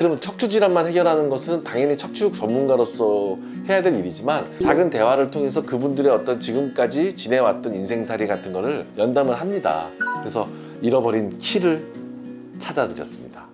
그러면 척추 질환만 해결하는 것은 당연히 척추 전문가로서 해야 될 일이지만 작은 대화를 통해서 그분들의 어떤 지금까지 지내왔던 인생살이 같은 거를 연담을 합니다. 그래서 잃어버린 키를 찾아드렸습니다.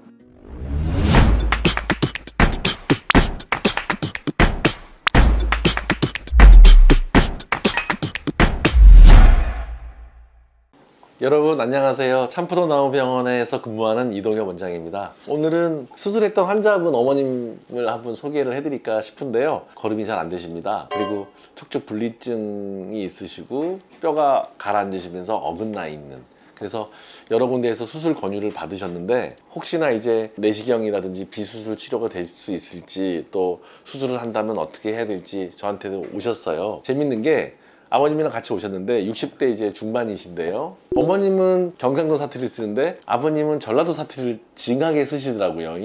여러분 안녕하세요. 참프로나우병원에서 근무하는 이동엽 원장입니다. 오늘은 수술했던 환자분 어머님을 한번 소개를 해드릴까 싶은데요. 걸음이 잘 안 되십니다. 그리고 척추 분리증이 있으시고 뼈가 가라앉으시면서 어긋나 있는, 그래서 여러 군데에서 수술 권유를 받으셨는데 혹시나 이제 내시경이라든지 비수술 치료가 될 수 있을지, 또 수술을 한다면 어떻게 해야 될지 저한테도 오셨어요. 재밌는 게 아버님이랑 같이 오셨는데 60대 이제 중반이신데요. 어머님은 경상도 사투리를 쓰는데 아버님은 전라도 사투리를 징하게 쓰시더라고요.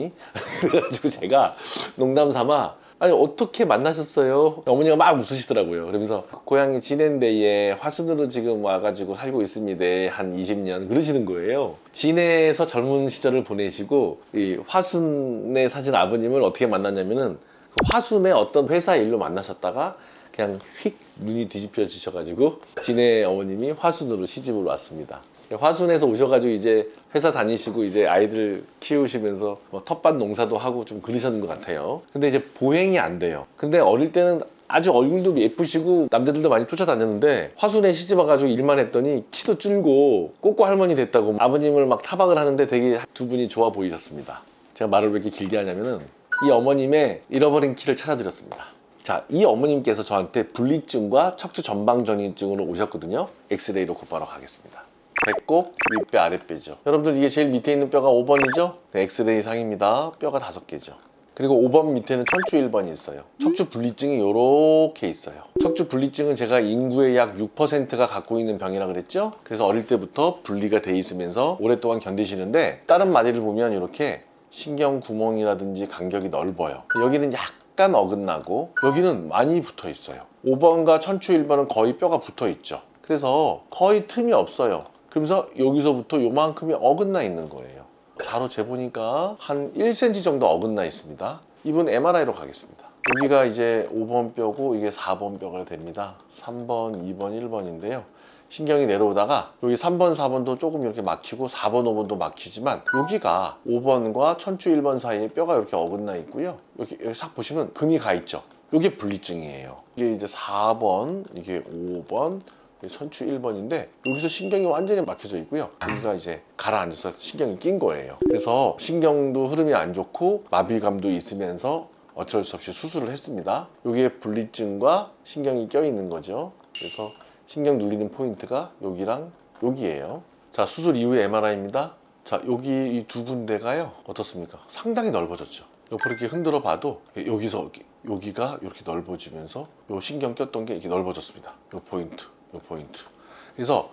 그래가지고 제가 농담 삼아 아니 어떻게 만나셨어요? 어머니가 막 웃으시더라고요. 그러면서 고향이 진해인데에 화순으로 지금 와가지고 살고 있습니다. 한 20년 그러시는 거예요. 진해에서 젊은 시절을 보내시고 이 화순에 사신 아버님을 어떻게 만났냐면은 그 화순의 어떤 회사 일로 만나셨다가 그냥 휙 눈이 뒤집혀지셔가지고 진해 어머님이 화순으로 시집을 왔습니다. 화순에서 오셔가지고 이제 회사 다니시고 이제 아이들 키우시면서 뭐 텃밭 농사도 하고 좀 그러셨는 것 같아요. 근데 이제 보행이 안 돼요. 근데 어릴 때는 아주 얼굴도 예쁘시고 남자들도 많이 쫓아다녔는데 화순에 시집 와가지고 일만 했더니 키도 줄고 꼬꼬 할머니 됐다고 아버님을 막 타박을 하는데 되게 두 분이 좋아 보이셨습니다. 제가 말을 왜 이렇게 길게 하냐면은 이 어머님의 잃어버린 키를 찾아드렸습니다. 자, 이 어머님께서 저한테 분리증과 척추 전방전이증으로 오셨거든요. 엑스레이로 곧바로 가겠습니다. 배꼽, 윗배, 아랫배죠. 여러분들 이게 제일 밑에 있는 뼈가 5번이죠? 네, 엑스레이 상입니다. 뼈가 5개죠. 그리고 5번 밑에는 척추 1번이 있어요. 척추 분리증이 이렇게 있어요. 척추 분리증은 제가 인구의 약 6%가 갖고 있는 병이라 그랬죠? 그래서 어릴 때부터 분리가 돼 있으면서 오랫동안 견디시는데 다른 마디를 보면 이렇게 신경 구멍이라든지 간격이 넓어요. 여기는 약간 어긋나고 여기는 많이 붙어 있어요. 5번과 척추 1번은 거의 뼈가 붙어 있죠. 그래서 거의 틈이 없어요. 그러면서 여기서부터 요만큼이 어긋나 있는 거예요. 자로 재보니까 한 1cm 정도 어긋나 있습니다. 이번 MRI로 가겠습니다. 여기가 이제 5번 뼈고 이게 4번 뼈가 됩니다. 3번, 2번, 1번인데요. 신경이 내려오다가 여기 3번, 4번도 조금 이렇게 막히고 4번, 5번도 막히지만 여기가 5번과 척추 1번 사이에 뼈가 이렇게 어긋나 있고요. 여기 싹 보시면 금이 가 있죠. 이게 분리증이에요. 이게 이제 4번, 이게 5번, 척추 1번인데 여기서 신경이 완전히 막혀져 있고요. 여기가 이제 가라앉아서 신경이 낀 거예요. 그래서 신경도 흐름이 안 좋고 마비감도 있으면서 어쩔 수 없이 수술을 했습니다. 여기에 분리증과 신경이 껴 있는 거죠. 그래서 신경 눌리는 포인트가 여기랑 여기예요. 자, 수술 이후의 MRI입니다. 자, 여기 이 두 군데가요 어떻습니까? 상당히 넓어졌죠. 옆으로 이렇게 흔들어 봐도 여기서 여기가 이렇게 넓어지면서 요 신경 꼈던 게 이렇게 넓어졌습니다. 요 포인트, 요 포인트. 그래서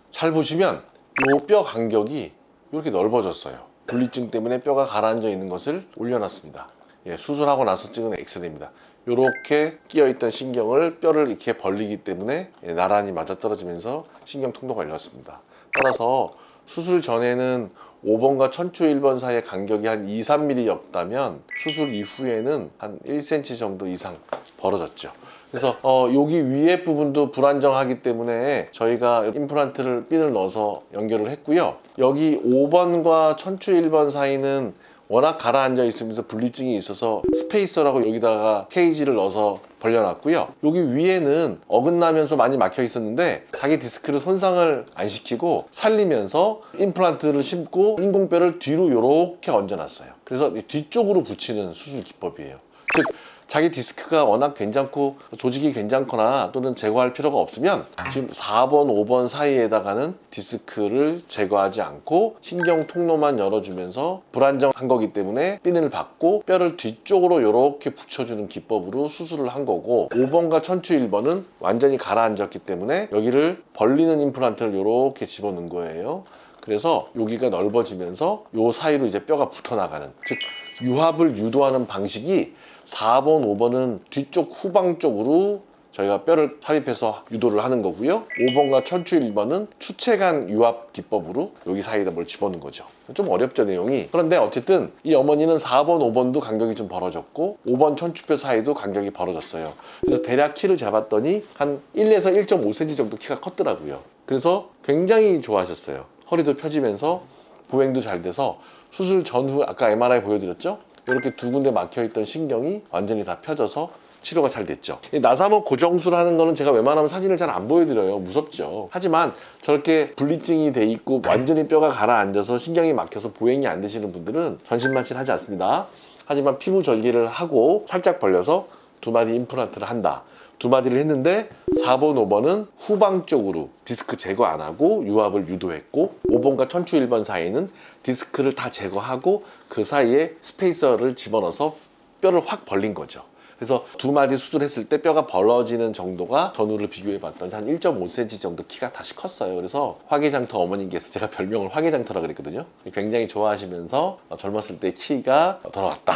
잘 보시면 요 뼈 간격이 이렇게 넓어졌어요. 분리증 때문에 뼈가 가라앉아 있는 것을 올려놨습니다. 예, 수술하고 나서 찍은 엑스레이입니다. 이렇게 끼어있던 신경을 뼈를 이렇게 벌리기 때문에 나란히 맞아떨어지면서 신경 통로가 열렸습니다. 따라서 수술 전에는 5번과 척추 1번 사이의 간격이 한 2, 3mm였다면 수술 이후에는 한 1cm 정도 이상 벌어졌죠. 그래서 여기 위에 부분도 불안정하기 때문에 저희가 임플란트를 핀을 넣어서 연결을 했고요. 여기 5번과 척추 1번 사이는 워낙 가라앉아 있으면서 분리증이 있어서 스페이서라고 여기다가 케이지를 넣어서 벌려놨고요. 여기 위에는 어긋나면서 많이 막혀 있었는데 자기 디스크를 손상을 안 시키고 살리면서 임플란트를 심고 인공뼈를 뒤로 이렇게 얹어놨어요. 그래서 뒤쪽으로 붙이는 수술 기법이에요. 즉 자기 디스크가 워낙 괜찮고 조직이 괜찮거나 또는 제거할 필요가 없으면 지금 4번, 5번 사이에다가는 디스크를 제거하지 않고 신경 통로만 열어주면서 불안정한 거기 때문에 핀을 받고 뼈를 뒤쪽으로 이렇게 붙여주는 기법으로 수술을 한 거고, 5번과 척추 1번은 완전히 가라앉았기 때문에 여기를 벌리는 임플란트를 이렇게 집어넣은 거예요. 그래서 여기가 넓어지면서 요 사이로 이제 뼈가 붙어나가는, 즉 유합을 유도하는 방식이 4번, 5번은 뒤쪽 후방 쪽으로 저희가 뼈를 삽입해서 유도를 하는 거고요. 5번과 천추 1번은 추체간 유압 기법으로 여기 사이에다 뭘 집어넣는 거죠. 좀 어렵죠, 내용이. 그런데 어쨌든 이 어머니는 4번, 5번도 간격이 좀 벌어졌고 5번 천추뼈 사이도 간격이 벌어졌어요. 그래서 대략 키를 재봤더니 한 1에서 1.5cm 정도 키가 컸더라고요. 그래서 굉장히 좋아하셨어요. 허리도 펴지면서 보행도 잘 돼서 수술 전후 아까 MRI 보여드렸죠? 이렇게 두 군데 막혀있던 신경이 완전히 다 펴져서 치료가 잘 됐죠. 나사목 고정술 하는 거는 제가 웬만하면 사진을 잘 안 보여드려요. 무섭죠. 하지만 저렇게 분리증이 돼 있고 완전히 뼈가 가라앉아서 신경이 막혀서 보행이 안 되시는 분들은 전신마취를 하지 않습니다. 하지만 피부 절개를 하고 살짝 벌려서 2마디 임플란트를 한다. 2마디를 했는데 4번, 5번은 후방 쪽으로 디스크 제거 안 하고 유압을 유도했고 5번과 천추 1번 사이는 디스크를 다 제거하고 그 사이에 스페이서를 집어넣어서 뼈를 확 벌린 거죠. 그래서 2마디 수술했을 때 뼈가 벌어지는 정도가 전후를 비교해 봤더니 한 1.5cm 정도 키가 다시 컸어요. 그래서 화개장터 어머님께서 제가 별명을 화개장터라 그랬거든요. 굉장히 좋아하시면서 젊었을 때 키가 돌아왔다.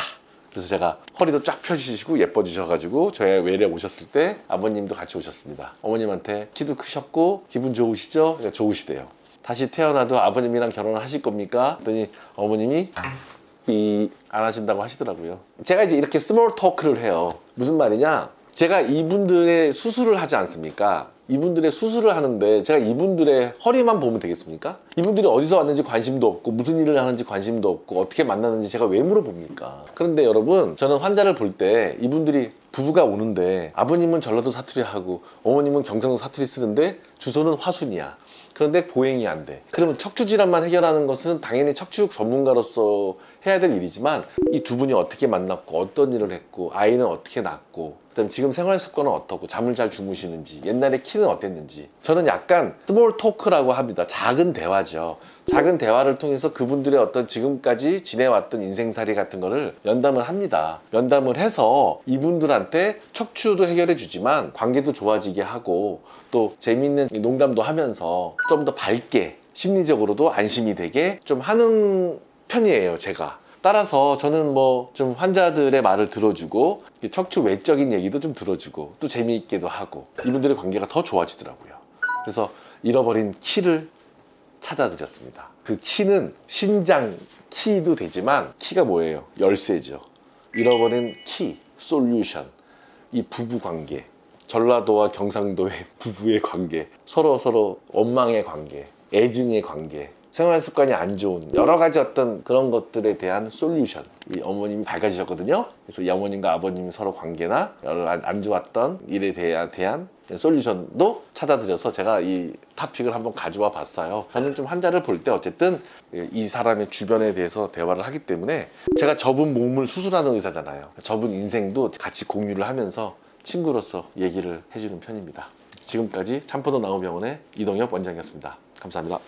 그래서 제가 허리도 쫙 펴주시고 예뻐지셔가지고 저의 외래 오셨을 때 아버님도 같이 오셨습니다. 어머님한테 키도 크셨고 기분 좋으시죠? 그러니까 좋으시대요. 다시 태어나도 아버님이랑 결혼을 하실 겁니까? 그랬더니 어머님이 안 하신다고 하시더라고요. 제가 이제 이렇게 스몰 토크를 해요. 무슨 말이냐? 제가 이분들의 수술을 하지 않습니까? 이분들의 수술을 하는데 제가 이분들의 허리만 보면 되겠습니까? 이분들이 어디서 왔는지 관심도 없고 무슨 일을 하는지 관심도 없고 어떻게 만나는지 제가 왜 물어봅니까? 그런데 여러분, 저는 환자를 볼 때 이분들이 부부가 오는데 아버님은 전라도 사투리 하고 어머님은 경상도 사투리 쓰는데 주소는 화순이야. 그런데 보행이 안 돼. 그러면 척추 질환만 해결하는 것은 당연히 척추 전문가로서 해야 될 일이지만 이 두 분이 어떻게 만났고 어떤 일을 했고 아이는 어떻게 낳고 그다음 지금 생활 습관은 어떻고 잠을 잘 주무시는지 옛날에 키는 어땠는지 저는 약간 스몰 토크라고 합니다. 작은 대화죠. 작은 대화를 통해서 그분들의 어떤 지금까지 지내왔던 인생살이 같은 거를 면담을 합니다. 면담을 해서 이분들한테 척추도 해결해 주지만 관계도 좋아지게 하고 또 재밌는 농담도 하면서 좀 더 밝게 심리적으로도 안심이 되게 좀 하는 편이에요, 제가. 따라서 저는 뭐 좀 환자들의 말을 들어주고 척추 외적인 얘기도 좀 들어주고 또 재미있게도 하고 이분들의 관계가 더 좋아지더라고요. 그래서 잃어버린 키를 찾아드렸습니다. 그 키는 신장 키도 되지만 키가 뭐예요? 열쇠죠. 잃어버린 키, 솔루션. 이 부부 관계, 전라도와 경상도의 부부의 관계, 서로 원망의 관계, 애증의 관계, 생활 습관이 안 좋은 여러 가지 어떤 그런 것들에 대한 솔루션. 이 어머님이 밝아지셨거든요. 그래서 이 어머님과 아버님 서로 관계나 여러 안 좋았던 일에 대한 솔루션도 찾아드려서 제가 이 토픽을 한번 가져와 봤어요. 저는 좀 환자를 볼 때 어쨌든 이 사람의 주변에 대해서 대화를 하기 때문에 제가 저분 몸을 수술하는 의사잖아요. 저분 인생도 같이 공유를 하면서 친구로서 얘기를 해주는 편입니다. 지금까지 참포도 나우병원의 이동엽 원장이었습니다. 감사합니다.